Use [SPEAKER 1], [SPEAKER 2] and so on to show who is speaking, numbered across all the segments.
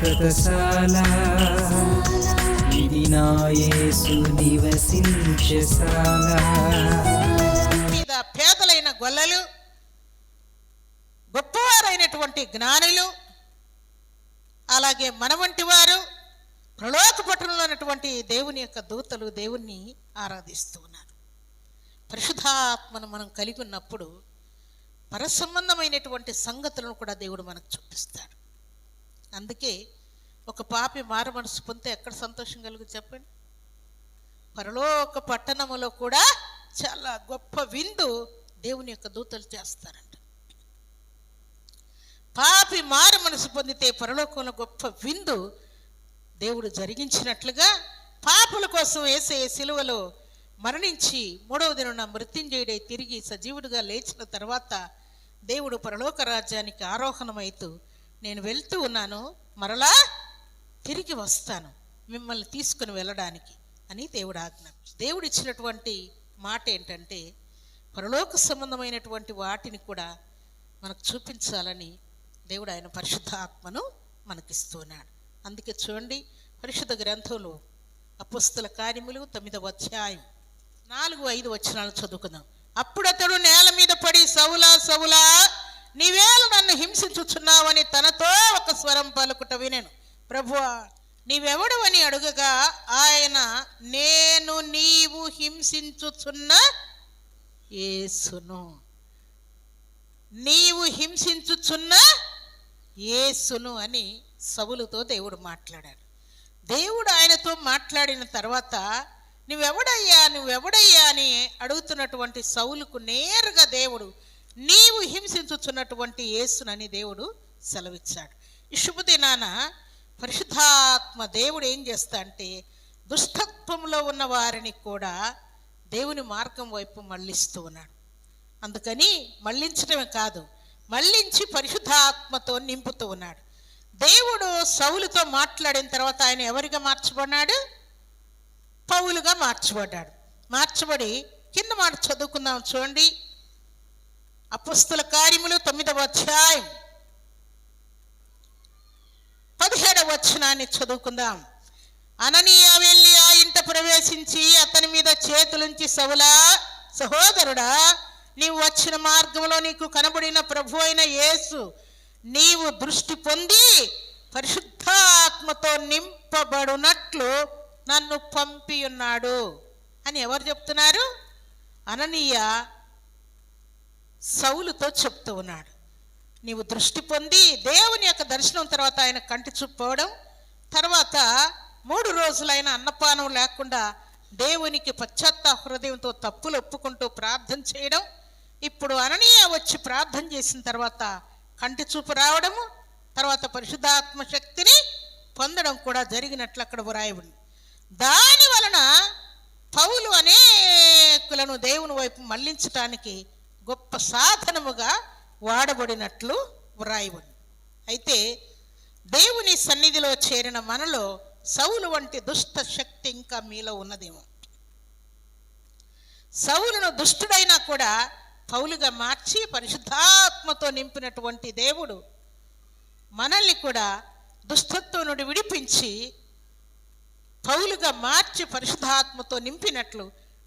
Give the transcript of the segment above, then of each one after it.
[SPEAKER 1] వ్రతశాల ఇది నా యేసు నివసించశాల.
[SPEAKER 2] మీద పేదలైన గొల్లలు, గొప్పవారైనటువంటి జ్ఞానులు, అలాగే మన వంటి వారు ప్రలోక పట్టణంలో ఉన్నటువంటి దేవుని యొక్క దూతలు దేవుణ్ణి ఆరాధిస్తూ ఉన్నారు. పరిశుద్ధాత్మను మనం కలిగి ఉన్నప్పుడు పరసంబంధమైనటువంటి సంగతులను కూడా దేవుడు మనకు చూపిస్తాడు. అందుకే ఒక పాపి మారు మనసు పొందితే ఎక్కడ సంతోషం కలుగు చెప్పండి? పరలోక పట్టణములో కూడా చాలా గొప్ప విందు దేవుని యొక్క దూతలు చేస్తారంట. పాపి మారు మనసు పొందితే పరలోకంలో గొప్ప విందు దేవుడు జరిగించినట్లుగా పాపుల కోసం యేసయ్య సిలువలో మరణించి మూడవ దినాన మృత్యుంజయుడై తిరిగి సజీవుడిగా లేచిన తర్వాత దేవుడు పరలోక రాజ్యానికి ఆరోహణమైతూ నేను వెళ్తూ ఉన్నాను, మరలా తిరిగి వస్తాను మిమ్మల్ని తీసుకుని వెళ్ళడానికి అని దేవుడు ఆజ్ఞాపించాడు. దేవుడు ఇచ్చినటువంటి మాట ఏంటంటే పరలోక సంబంధమైనటువంటి వాటిని కూడా మనకు చూపించాలని దేవుడు ఆయన పరిశుద్ధాత్మను మనకిస్తున్నాడు. అందుకే చూడండి, పరిశుద్ధ గ్రంథంలో అపొస్తలుల కార్యములు 9వ అధ్యాయం 4-5 వచనాలు చదువుకుందాం. అప్పుడు అతడు నేల మీద పడి, సౌలా సౌలా నీవేళ నన్ను హింసించుచున్నావని తనతో ఒక స్వరం పలుకుట వినెను. ప్రభువా నీవెవడు అని అడుగగా ఆయన, నేను నీవు హింసించుచున్న యేసును, నీవు హింసించుచున్న యేసును అని సౌలుతో దేవుడు మాట్లాడాడు. దేవుడు ఆయనతో మాట్లాడిన తర్వాత నువ్వెవడయ్యా అని అడుగుతున్నటువంటి సౌలుకు నేరుగా దేవుడు నీవు హింసించుచున్నటువంటి యేసునని దేవుడు సెలవిచ్చాడు. ఈ శుభదినాన పరిశుద్ధాత్మ దేవుడు ఏం చేస్తా అంటే దుష్టత్వంలో ఉన్న వారిని కూడా దేవుని మార్గం వైపు మళ్ళిస్తూ ఉన్నాడు. అందుకని మళ్ళించడమే కాదు, మళ్ళించి పరిశుద్ధాత్మతో నింపుతూ ఉన్నాడు. దేవుడు సౌలుతో మాట్లాడిన తర్వాత ఆయన ఎవరిగా మార్చబడినాడు? పౌలుగా మార్చబడ్డాడు. మార్చబడి కింద మాట చదువుకుందాం చూడండి. అపొస్తలుల కార్యములు 9వ అధ్యాయం 17వ వచనాన్ని చదువుకుందాం. అననీయ వెళ్ళి ఆ ఇంట ప్రవేశించి అతని మీద చేతులుంచి, సౌలా సహోదరుడా, నీవు వచ్చిన మార్గంలో నీకు కనబడిన ప్రభు అయిన యేసు నీవు దృష్టి పొంది పరిశుద్ధాత్మతో నింపబడునట్లు నన్ను పంపి ఉన్నాడు అని ఎవరు చెప్తున్నారు? అననీయ సౌలుతో చెప్తూ ఉన్నాడు. నీవు దృష్టి పొంది దేవుని యొక్క దర్శనం తర్వాత ఆయన కంటి చూపుకోవడం, తర్వాత 3 రోజులైన అన్నపానం లేకుండా దేవునికి పశ్చాత్తాప హృదయంతో తప్పులు ఒప్పుకుంటూ ప్రార్థన చేయడం, ఇప్పుడు అననీయ వచ్చి ప్రార్థన చేసిన తర్వాత కంటి చూపు రావడము, తర్వాత పరిశుద్ధాత్మ శక్తిని పొందడం కూడా జరిగినట్లు అక్కడ వ్రాయబడింది. దాని వలన పౌలు అనేకులను దేవుని వైపు మళ్లించటానికి గొప్ప సాధనముగా వాడబడినట్లు వ్రాయబడింది. అయితే దేవుని సన్నిధిలో చేరిన మనలో సౌలు వంటి దుష్ట శక్తి ఇంకా మీలో ఉన్నదేమో. సౌలును దుష్టుడైనా కూడా పౌలుగా మార్చి పరిశుద్ధాత్మతో నింపినటువంటి దేవుడు మనల్ని కూడా దుష్టత్వం నుండి విడిపించి పౌలుగా మార్చి పరిశుద్ధాత్మతో నింపినట్లు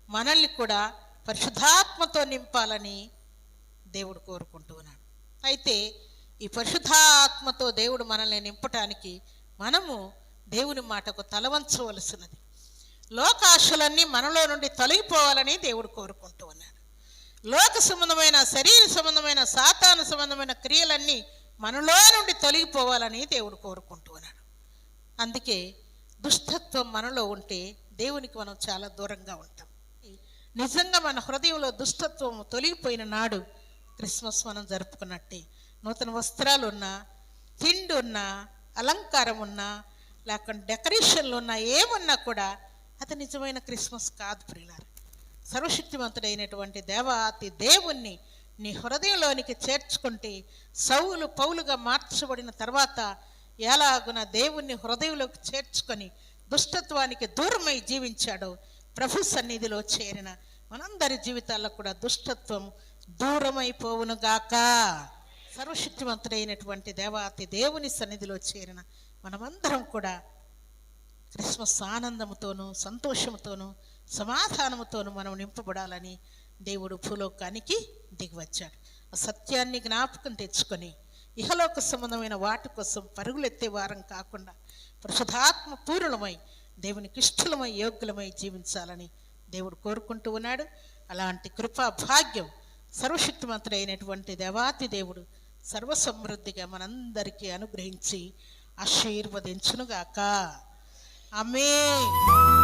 [SPEAKER 2] మనల్ని కూడా పరిశుద్ధాత్మతో నింపాలని దేవుడు కోరుకుంటూ ఉన్నాడు. అయితే ఈ పరిశుద్ధాత్మతో దేవుడు మనల్ని నింపటానికి మనము దేవుని మాటకు తలవంచవలసినది. లోకాశలన్నీ మనలో నుండి తొలగిపోవాలని దేవుడు కోరుకుంటూ ఉన్నాడు. లోక సంబంధమైన, శరీర సంబంధమైన, సాతాను సంబంధమైన క్రియలన్నీ మనలో నుండి తొలగిపోవాలని దేవుడు కోరుకుంటూ ఉన్నాడు. అందుకే దుష్టత్వం మనలో ఉంటే దేవునికి మనం చాలా దూరంగా ఉంటాం. నిజంగా మన హృదయంలో దుష్టత్వం తొలగిపోయిన నాడు క్రిస్మస్ మనం జరుపుకున్నట్టే. నూతన వస్త్రాలు ఉన్నా, తిండి ఉన్నా, అలంకారం ఉన్నా, లేకుండా డెకరేషన్లు ఉన్నా, ఏమున్నా కూడా అది నిజమైన క్రిస్మస్ కాదు ప్రియులారా. సర్వశక్తివంతుడైనటువంటి దేవాతి దేవుణ్ణి నీ హృదయంలోనికి చేర్చుకుంటే సౌలు పౌలుగా మార్చబడిన తర్వాత ఎలాగున దేవుణ్ణి హృదయంలోకి చేర్చుకొని దుష్టత్వానికి దూరమై జీవించాడో ప్రభు సన్నిధిలో చేరిన మనందరి జీవితాల్లో కూడా దుష్టత్వం దూరమైపోవునుగాక. సర్వశక్తివంతుడైనటువంటి దేవాతి దేవుని సన్నిధిలో చేరిన మనమందరం కూడా క్రిస్మస్ ఆనందముతోనూ సంతోషముతోనూ సమాధానముతోనూ మనం నింపబడాలని దేవుడు భూలోకానికి దిగివచ్చాడు. ఆ సత్యాన్ని జ్ఞాపకం తెచ్చుకొని ఇహలోక సంబంధమైన వాటి కోసం పరుగులెత్తే వారం కాకుండా పరిశుద్ధాత్మ పూర్ణమై దేవునికి ఇష్టలమై యోగ్యులమై జీవించాలని దేవుడు కోరుకుంటూ ఉన్నాడు. అలాంటి కృపా భాగ్యం సర్వశక్తిమంతుడైనటువంటి దేవాతి దేవుడు సర్వసమృద్ధిగా మనందరికీ అనుగ్రహించి ఆశీర్వదించునుగాక. ఆమేన్.